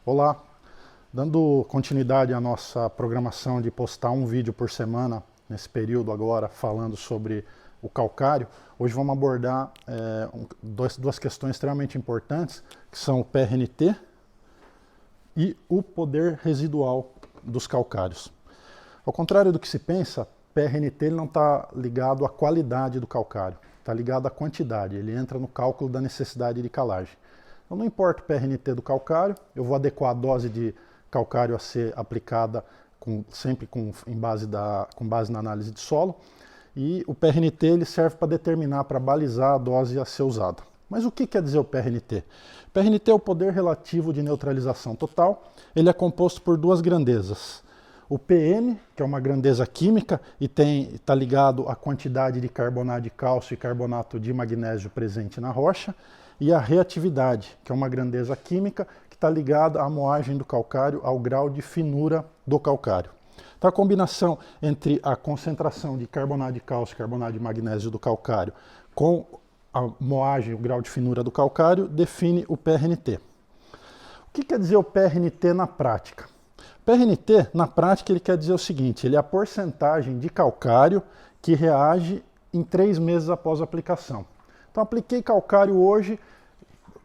Olá, dando continuidade à nossa programação de postar um vídeo por semana, nesse período agora, falando sobre o calcário, hoje vamos abordar duas questões extremamente importantes, que são o PRNT e o poder residual dos calcários. Ao contrário do que se pensa, PRNT ele não está ligado à qualidade do calcário, está ligado à quantidade, ele entra no cálculo da necessidade de calagem. Então não importa o PRNT do calcário, eu vou adequar a dose de calcário a ser aplicada sempre com base na análise de solo, e o PRNT ele serve para determinar, para balizar a dose a ser usada. Mas o que quer dizer o PRNT? O PRNT é o poder relativo de neutralização total, ele é composto por duas grandezas. O PM, que é uma grandeza química e está ligado à quantidade de carbonato de cálcio e carbonato de magnésio presente na rocha, e a reatividade, que é uma grandeza química que está ligada à moagem do calcário, ao grau de finura do calcário. Então a combinação entre a concentração de carbonato de cálcio e carbonato de magnésio do calcário com a moagem, o grau de finura do calcário, define o PRNT. O que quer dizer o PRNT na prática? PRNT, na prática, ele quer dizer o seguinte, ele é a porcentagem de calcário que reage em 3 meses após a aplicação. Então, apliquei calcário hoje,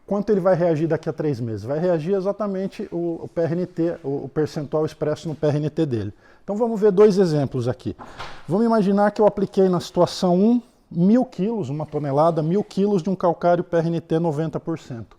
quanto ele vai reagir daqui a 3 meses? Vai reagir exatamente o PRNT, o percentual expresso no PRNT dele. Então, vamos ver dois exemplos aqui. Vamos imaginar que eu apliquei na situação 1, 1.000 quilos, uma tonelada, 1.000 quilos de um calcário PRNT 90%. O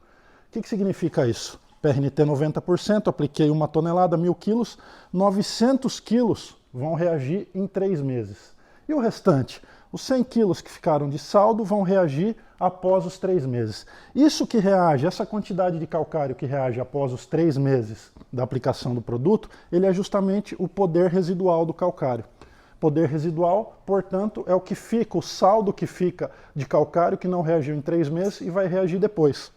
que significa isso? PRNT 90%, apliquei uma tonelada, 1.000 quilos, 900 quilos vão reagir em 3 meses. E o restante? Os 100 quilos que ficaram de saldo vão reagir após os 3 meses. Isso que reage, essa quantidade de calcário que reage após os 3 meses da aplicação do produto, ele é justamente o poder residual do calcário. Poder residual, portanto, é o que fica, o saldo que fica de calcário que não reagiu em 3 meses e vai reagir depois.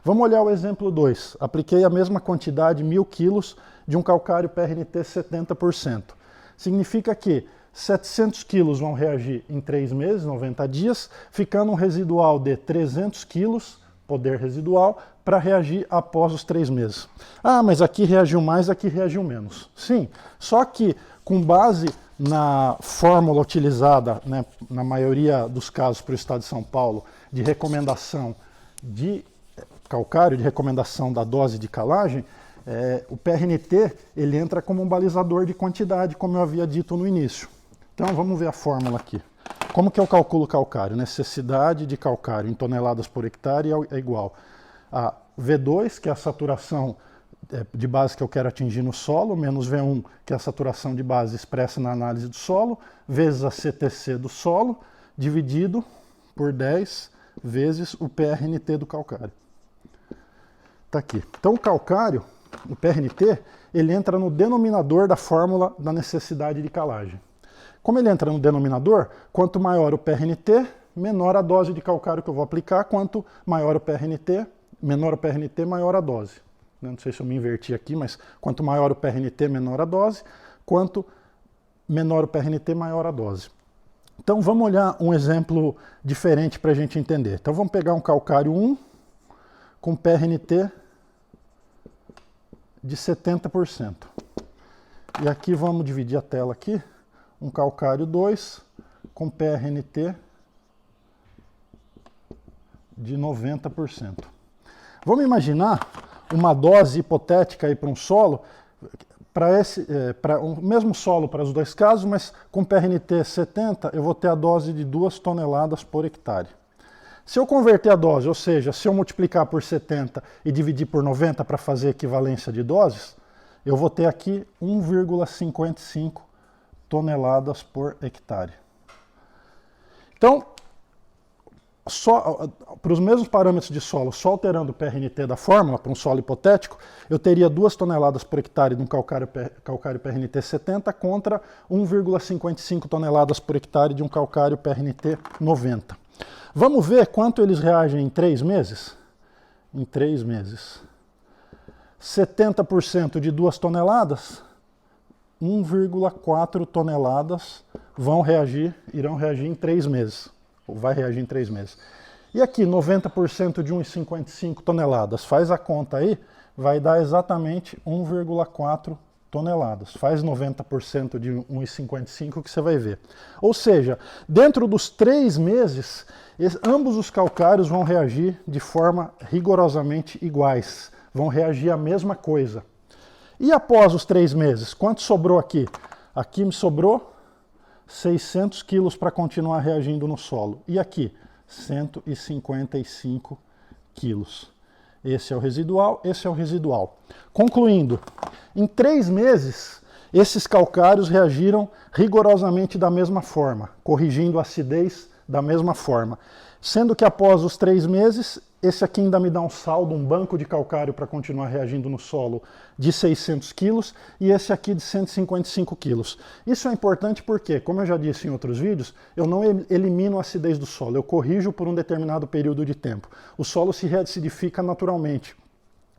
Vamos olhar o exemplo 2. Apliquei a mesma quantidade, 1.000 quilos, de um calcário PRNT 70%. Significa que 700 quilos vão reagir em 3 meses, 90 dias, ficando um residual de 300 quilos, poder residual, para reagir após os 3 meses. Ah, mas aqui reagiu mais, aqui reagiu menos. Sim, só que com base na fórmula utilizada, né, na maioria dos casos para o Estado de São Paulo, de recomendação de calcário, de recomendação da dose de calagem, o PRNT ele entra como um balizador de quantidade, como eu havia dito no início. Então vamos ver a fórmula aqui. Como que eu calculo calcário? Necessidade de calcário em toneladas por hectare é igual a V2, que é a saturação de base que eu quero atingir no solo, menos V1, que é a saturação de base expressa na análise do solo, vezes a CTC do solo, dividido por 10 vezes o PRNT do calcário. Está aqui. Então o calcário, o PRNT, ele entra no denominador da fórmula da necessidade de calagem. Como ele entra no denominador, quanto maior o PRNT, menor a dose de calcário que eu vou aplicar, quanto maior o PRNT, menor o PRNT, maior a dose. Não sei se eu me inverti aqui, mas quanto maior o PRNT, menor a dose, quanto menor o PRNT, maior a dose. Então vamos olhar um exemplo diferente para a gente entender. Então vamos pegar um calcário 1 com PRNT de 70%. E aqui vamos dividir a tela aqui. Um calcário 2 com PRNT de 90%. Vamos imaginar uma dose hipotética aí para um solo, para o mesmo solo para os dois casos, mas com PRNT 70 eu vou ter a dose de 2 toneladas por hectare. Se eu converter a dose, ou seja, se eu multiplicar por 70 e dividir por 90 para fazer equivalência de doses, eu vou ter aqui 1,55 toneladas por hectare. Então, para os mesmos parâmetros de solo, só alterando o PRNT da fórmula, para um solo hipotético, eu teria 2 toneladas por hectare de um calcário PRNT 70 contra 1,55 toneladas por hectare de um calcário PRNT 90. Vamos ver quanto eles reagem em 3 meses? Em 3 meses. 70% de 2 toneladas, 1,4 toneladas irão reagir em 3 meses. Ou vai reagir em 3 meses. E aqui, 90% de 1,55 toneladas. Faz a conta aí, vai dar exatamente 1,4 toneladas. Faz 90% de 1,55 que você vai ver. Ou seja, dentro dos 3 meses, ambos os calcários vão reagir de forma rigorosamente iguais. Vão reagir a mesma coisa. E após os 3 meses, quanto sobrou aqui? Aqui me sobrou 600 quilos para continuar reagindo no solo. E aqui, 155 quilos. Esse é o residual, esse é o residual. Concluindo, em 3 meses, esses calcários reagiram rigorosamente da mesma forma, corrigindo a acidez da mesma forma. Sendo que após os 3 meses, esse aqui ainda me dá um saldo, um banco de calcário para continuar reagindo no solo de 600 quilos e esse aqui de 155 quilos. Isso é importante porque, como eu já disse em outros vídeos, eu não elimino a acidez do solo, eu corrijo por um determinado período de tempo. O solo se reacidifica naturalmente,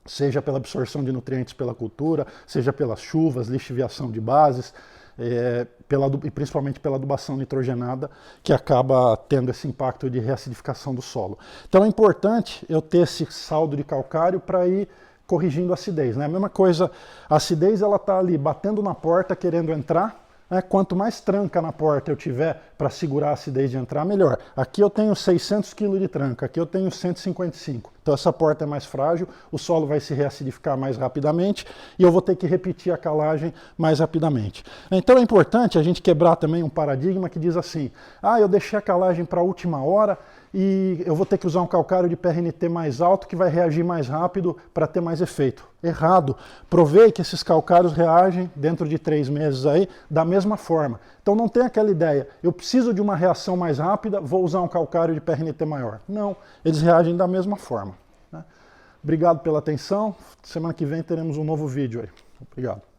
seja pela absorção de nutrientes pela cultura, seja pelas chuvas, lixiviação de bases, e principalmente pela adubação nitrogenada, que acaba tendo esse impacto de reacidificação do solo. Então é importante eu ter esse saldo de calcário para ir corrigindo a acidez, né? A mesma coisa, a acidez ela está ali batendo na porta, querendo entrar, né? Quanto mais tranca na porta eu tiver para segurar a acidez de entrar, melhor. Aqui eu tenho 600 kg de tranca, aqui eu tenho 155. Então essa porta é mais frágil, o solo vai se reacidificar mais rapidamente e eu vou ter que repetir a calagem mais rapidamente. Então é importante a gente quebrar também um paradigma que diz assim, eu deixei a calagem para a última hora e eu vou ter que usar um calcário de PRNT mais alto que vai reagir mais rápido para ter mais efeito. Errado. Provei que esses calcários reagem dentro de 3 meses aí da mesma forma. Então não tem aquela ideia, eu preciso de uma reação mais rápida, vou usar um calcário de PRNT maior. Não, eles reagem da mesma forma. Né? Obrigado pela atenção, semana que vem teremos um novo vídeo aí. Obrigado.